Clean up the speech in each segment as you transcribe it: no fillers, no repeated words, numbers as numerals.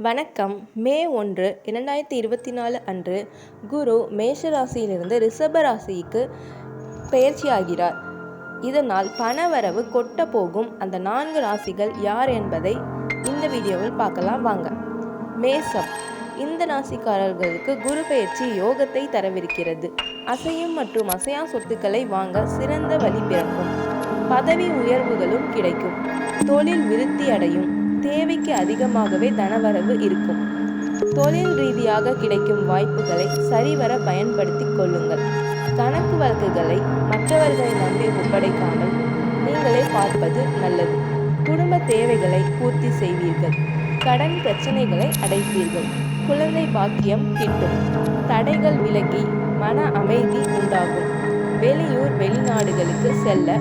வணக்கம். மே 1, 2024 அன்று குரு மேஷ ராசியிலிருந்து ரிஷப ராசிக்கு பெயர்ச்சியாகிறார். இதனால் பணவரவு கொட்ட போகும் அந்த 4 ராசிகள் யார் என்பதை இந்த வீடியோவில் பார்க்கலாம் வாங்க. மேஷம். இந்த ராசிக்காரர்களுக்கு குரு பெயர்ச்சி யோகத்தை தரவிருக்கிறது. அசையும் மற்றும் அசையா சொத்துக்களை வாங்க சிறந்த வழி பிறக்கும். பதவி உயர்வுகளும் கிடைக்கும். தொழில் விருத்தி அடையும். தேவைக்கு அதிகமாகவே தனவரவு இருக்கும். தொழில் ரீதியாக கிடைக்கும் வாய்ப்புகளை சரிவர பயன்படுத்திக் கொள்ளுங்கள். கணக்கு வழக்குகளை மற்றவர்களை நம்பி ஒப்படைக்காமல் நீங்களே பார்ப்பது நல்லது. குடும்ப தேவைகளை பூர்த்தி செய்வீர்கள். கடன் பிரச்சனைகளை அடைப்பீர்கள். குழந்தை பாக்கியம் கிட்டும். தடைகள் விலகி மன அமைதி உண்டாகும். வெளியூர் வெளிநாடுகளுக்கு செல்ல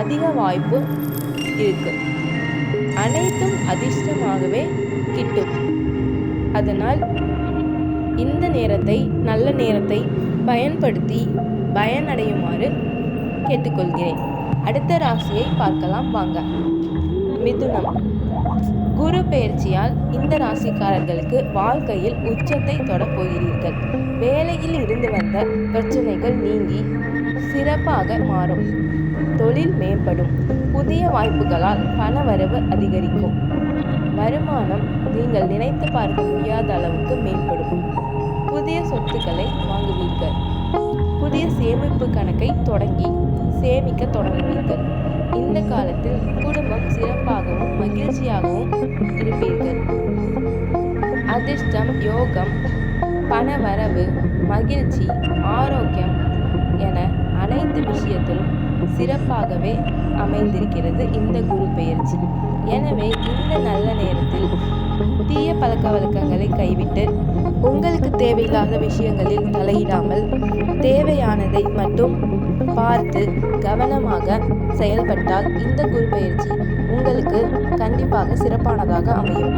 அதிக வாய்ப்பு இருக்கு. அனைத்தும் அதிர்ஷ்டமாகவே கிட்டும். அதனால் இந்த நல்ல நேரத்தை பயன்படுத்தி பயனடையுமாறு கேட்டுக்கொள்கிறேன். அடுத்த ராசியை பார்க்கலாம் வாங்க. மிதுனம். குரு பெயர்ச்சியால் இந்த ராசிக்காரர்களுக்கு வாழ்க்கையில் உச்சத்தை தொடப் போகிறீர்கள். வேலையில் இருந்து வந்த பிரச்சனைகள் நீங்கி சிறப்பாக மாறும். தொழில் மேம்படும். புதிய வாய்ப்புகளால் பணவரவு அதிகரிக்கும். வருமானம் நீங்கள் நினைத்து பார்க்க முடியாத அளவுக்கு மேம்படும். புதிய சொத்துக்களை வாங்குவீர்கள். புதிய சேமிப்பு கணக்கை தொடங்கி சேமிக்க தொடங்குவீர்கள். இந்த காலத்தில் குடும்பம் சிறப்பாகவும் மகிழ்ச்சியாகவும் இருப்பீர்கள். அதிர்ஷ்டம், யோகம், பணவரவு, மகிழ்ச்சி, ஆரோக்கியம் என அனைத்து விஷயத்திலும் சிறப்பாகவே அமைந்திருக்கிறது இந்த குரு பெயர்ச்சி. எனவே இந்த நல்ல நேரத்தில் தீய பழக்க வழக்கங்களை கைவிட்டு உங்களுக்கு தேவையில்லாத விஷயங்களில் தலையிடாமல் தேவையானதை மட்டும் பார்த்து கவனமாக செயல்பட்டால் இந்த குரு பெயர்ச்சி உங்களுக்கு கண்டிப்பாக சிறப்பானதாக அமையும்.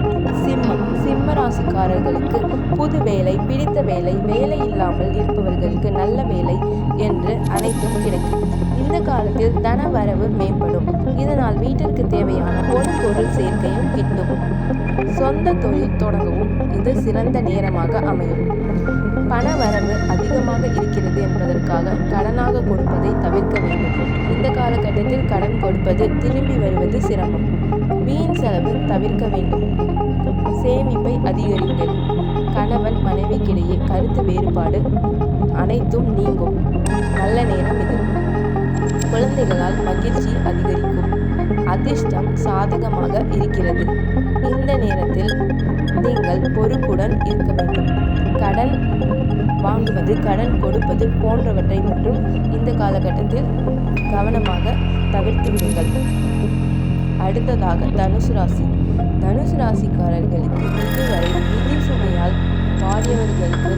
சிம்ம ராசிக்காரர்களுக்கு புது வேலை, பிடித்த வேலை, வேலை இல்லாமல் இருப்பவர்களுக்கு நல்ல வேலை என்று அனைத்தும் கிடைக்கும். இந்த காலத்தில் தன வரவு மேம்படும். இதனால் வீட்டிற்கு தேவையான பொருள் சேர்க்கையும் கிட்டும். சொந்த தொழில் தொடங்கவும் இது சிறந்த நேரமாக அமையும். பண வரவு அதிகமாக இருக்கிறது என்பதற்காக கடனாக கொடுப்பதை தவிர்க்க வேண்டும். இந்த காலகட்டத்தில் கடன் கொடுப்பது திரும்பி வருவது சிரமம். வீண் செலவு தவிர்க்க வேண்டும். சேமிப்பை அதிகரிங்கள். கணவன் மனைவிக்கிடையே கருத்து வேறுபாடு அனைத்தும் நீங்கும். நல்ல நேரம் இது. குழந்தைகளால் மகிழ்ச்சி அதிகரிக்கும். அதிர்ஷ்டம் சாதகமாக இருக்கிறது. இந்த நேரத்தில் நீங்கள் பொறுப்புடன் இருக்க வேண்டும். கடன் வாங்குவது, கடன் கொடுப்பது போன்றவற்றை மட்டும் இந்த காலகட்டத்தில் கவனமாக தவிர்த்து விடுங்கள். அடுத்ததாக தனுசு ராசி. தனுசு ராசிக்காரர்களுக்கு இதுவரை நிதி சுமையால் வாடியவர்களுக்கு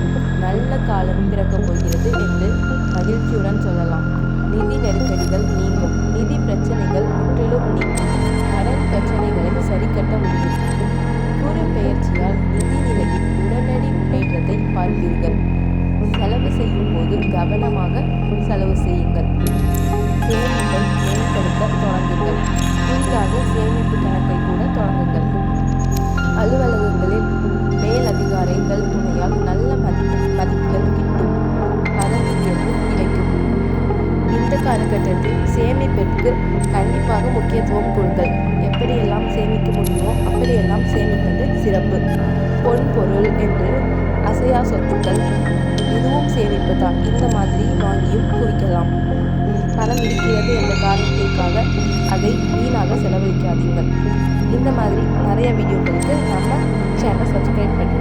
நல்ல காலம் பிறக்கப் போகிறது என்று மகிழ்ச்சியுடன் சொல்லலாம். நிதி நெருக்கடிகள் நீங்கும். நிதி பிரச்சனைகள் முற்றிலும் நீங்கும். கடன் பிரச்சனைகளை சரிக்கட்ட முடியும். குரு பெயர்ச்சியால் நிதி நிலையில் உடனடி முன்னேற்றத்தை பார்ப்பீர்கள். செலவு செய்யும் போது கவனமாக செலவு செய்யுங்கள். சேமிப்பை மேம்படுத்த தொடங்குங்கள். புதிதாக சேமிப்பு கணக்கை கூட தொடங்குங்கள். அலுவலகங்களில் மேலதிகாரிகள் துணையால் நல்ல மதிப்புகள் கிட்டும். பதவி உயர்வு கிடைக்கும். இந்த காலகட்டத்தில் சேமிப்பிற்கு கண்டிப்பாக முக்கியத்துவம் கொடுங்கள். எப்படியெல்லாம் சேமிக்க முடியுமோ அப்படியெல்லாம் சேமிப்பது சிறப்பு. பொருள் என்று அசையா சொத்துக்கள் இதுவும் சேமிப்பு தான். இந்த மாதிரி வாங்கியும் குவிக்கலாம். பணம் இருக்கிறது என்ற காரணத்திற்காக அதை வீணாக செலவழிக்காதீர்கள். இந்த மாதிரி நிறைய வீடியோக்களுக்கு நம்ம சேனலை சப்ஸ்கிரைப் பண்ணி